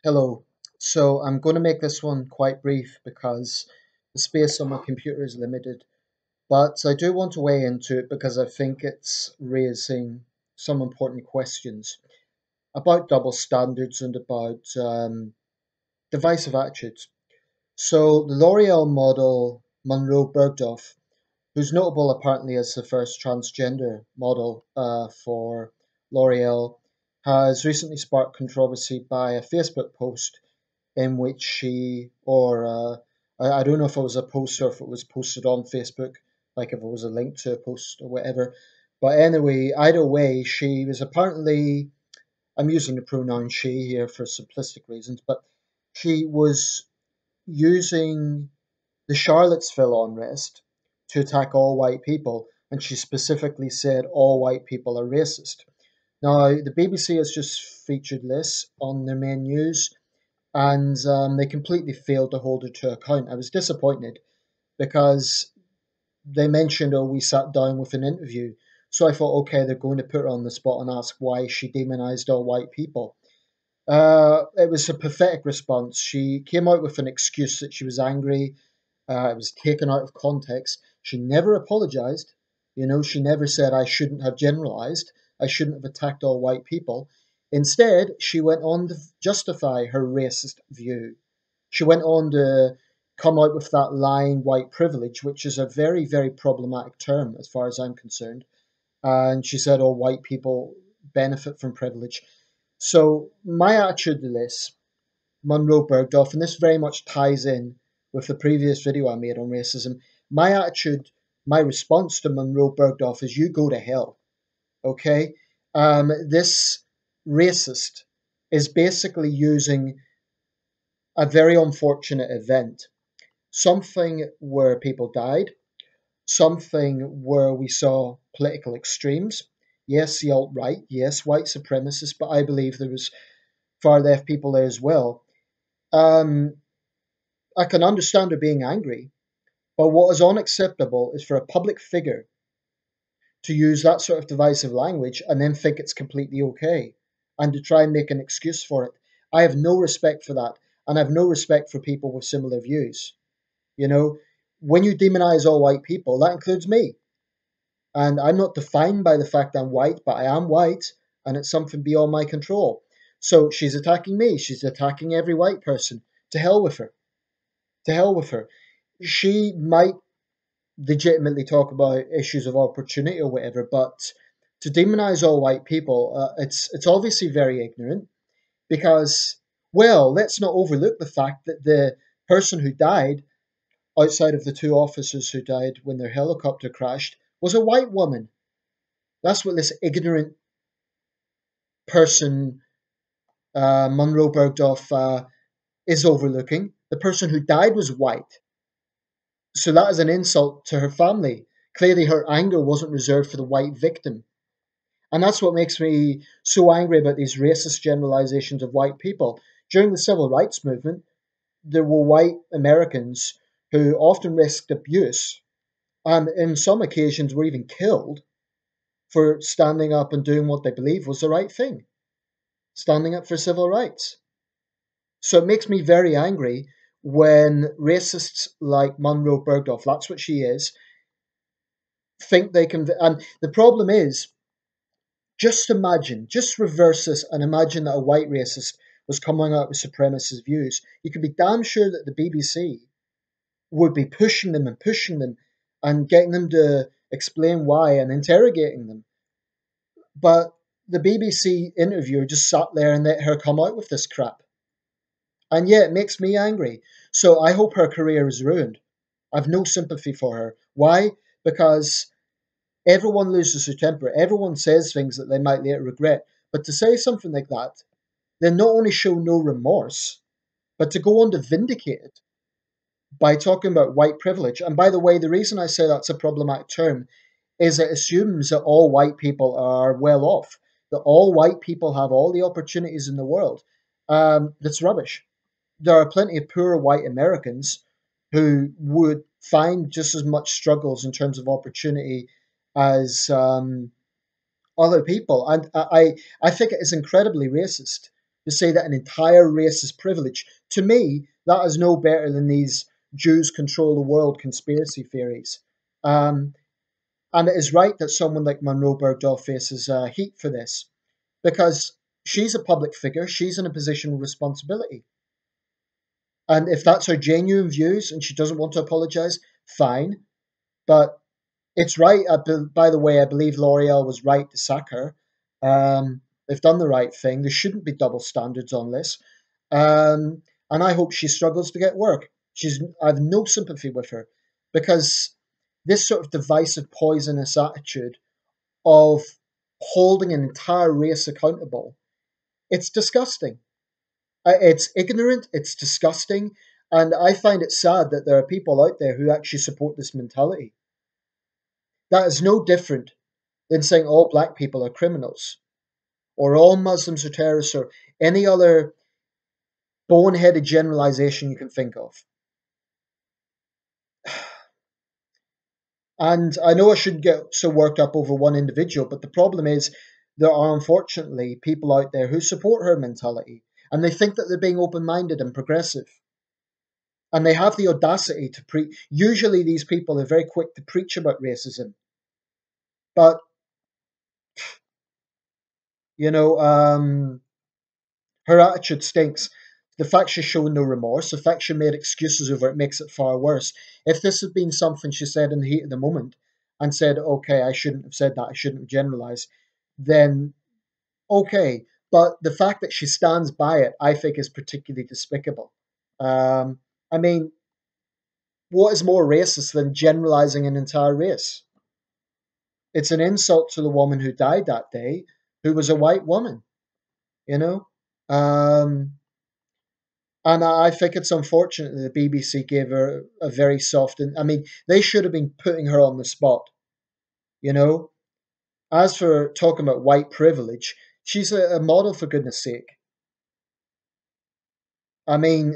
Hello. So I'm going to make this one quite brief because the space on my computer is limited. But I do want to weigh into it because I think it's raising some important questions about double standards and about divisive attitudes. So the Loreal model, Munroe Bergdoff, who's notable apparently as the first transgender model for L'Oreal, has recently sparked controversy by a Facebook post in which she, or I don't know if it was a post or if it was posted on Facebook, like if it was a link to a post or whatever. But anyway, either way, she was apparently, I'm using the pronoun she here for simplistic reasons, but she was using the Charlottesville unrest to attack all white people, and she specifically said all white people are racist. Now, the BBC has just featured this on their main news, and they completely failed to hold her to account. I was disappointed because they mentioned, oh, we sat down with an interview. So I thought, okay, they're going to put her on the spot and ask why she demonized all white people. It was a pathetic response. She came out with an excuse that she was angry. It was taken out of context. She never apologized. She never said, I shouldn't have generalized. I shouldn't have attacked all white people. Instead, she went on to justify her racist view. She went on to come out with that line, white privilege, which is a very, very problematic term as far as I'm concerned. And she said, oh, white people benefit from privilege. So my attitude to this, Munroe Bergdoff, and this very much ties in with the previous video I made on racism. My attitude, my response to Munroe Bergdoff is you go to hell. Okay? This racist is basically using a very unfortunate event, something where people died, something where we saw political extremes. Yes, the alt right, yes, white supremacists, but I believe there was far left people there as well. Um, I can understand her being angry, but what is unacceptable is for a public figure to use that sort of divisive language and then think it's completely okay and to try and make an excuse for it. I have no respect for that, and I have no respect for people with similar views. You know, when you demonize all white people, that includes me. And I'm not defined by the fact I'm white, but I am white, and it's something beyond my control. So she's attacking me. She's attacking every white person. To hell with her. To hell with her. She might legitimately talk about issues of opportunity or whatever, but to demonize all white people, it's obviously very ignorant because, well, let's not overlook the fact that the person who died outside of the two officers who died when their helicopter crashed was a white woman. That's what this ignorant person, Munroe Bergdoff, is overlooking. The person who died was white. So that is an insult to her family. Clearly, her anger wasn't reserved for the white victim. And that's what makes me so angry about these racist generalizations of white people. During the civil rights movement, there were white Americans who often risked abuse and, in some occasions, were even killed for standing up and doing what they believed was the right thing, standing up for civil rights. So it makes me very angry when racists like Munroe Bergdoff, that's what she is, think they can. And the problem is, just imagine, just reverse this and imagine that a white racist was coming out with supremacist views. You can be damn sure that the BBC would be pushing them and getting them to explain why and interrogating them. But the BBC interviewer just sat there and let her come out with this crap. And yeah, it makes me angry. So I hope her career is ruined. I've no sympathy for her. Why? Because everyone loses their temper. Everyone says things that they might later regret. But to say something like that, then not only show no remorse, but to go on to vindicate it by talking about white privilege. And by the way, the reason I say that's a problematic term is it assumes that all white people are well off, that all white people have all the opportunities in the world. That's rubbish. There are plenty of poor white Americans who would find just as much struggles in terms of opportunity as other people. And I think it is incredibly racist to say that an entire race is privileged. To me, that is no better than these Jews control the world conspiracy theories. Um, and it is right that someone like Munroe Bergdoff faces heat for this because she's a public figure, she's in a position of responsibility. And if that's her genuine views and she doesn't want to apologize, fine. But it's right. By the way, I believe Loreal was right to sack her. They've done the right thing. There shouldn't be double standards on this. And I hope she struggles to get work. I have no sympathy with her because this sort of divisive, poisonous attitude of holding an entire race accountable, it's disgusting. It's ignorant, it's disgusting, and I find it sad that there are people out there who actually support this mentality. That is no different than saying all black people are criminals, or all Muslims are terrorists, or any other boneheaded generalization you can think of. And I know I shouldn't get so worked up over one individual, but the problem is there are unfortunately people out there who support her mentality, and they think that they're being open minded and progressive. And they have the audacity to preach. Usually, these people are very quick to preach about racism, but you know, her attitude stinks. The fact she's shown no remorse, the fact she made excuses over it makes it far worse. If this had been something she said in the heat of the moment and said, okay, I shouldn't have said that, I shouldn't have generalized, then okay. But the fact that she stands by it, I think, is particularly despicable. I mean, what is more racist than generalizing an entire race? It's an insult to the woman who died that day, who was a white woman, you know? Um, and I think it's unfortunate that the BBC gave her a very soft, and I mean, they should have been putting her on the spot, you know? As for talking about white privilege, she's a model, for goodness sake. I mean,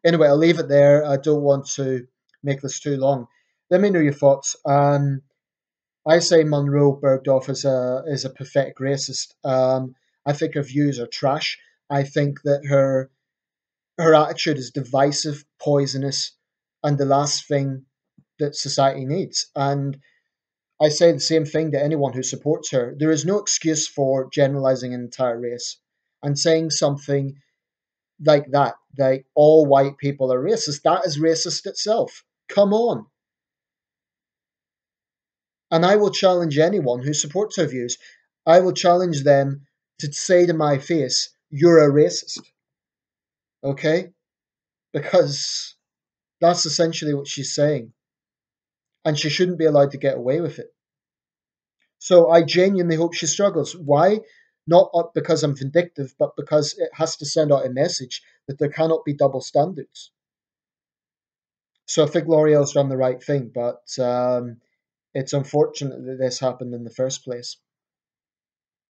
anyway, I'll leave it there. I don't want to make this too long. Let me know your thoughts. I say Munroe Bergdoff is a pathetic racist. I think her views are trash. I think that her attitude is divisive, poisonous, and the last thing that society needs. And I say the same thing to anyone who supports her. There is no excuse for generalizing an entire race and saying something like that, like all white people are racist. That is racist itself. Come on. And I will challenge anyone who supports her views. I will challenge them to say to my face, you're a racist. Okay? Because that's essentially what she's saying. And she shouldn't be allowed to get away with it. So I genuinely hope she struggles. Why? Not because I'm vindictive, but because it has to send out a message that there cannot be double standards. So I think L'Oreal's done the right thing, but it's unfortunate that this happened in the first place.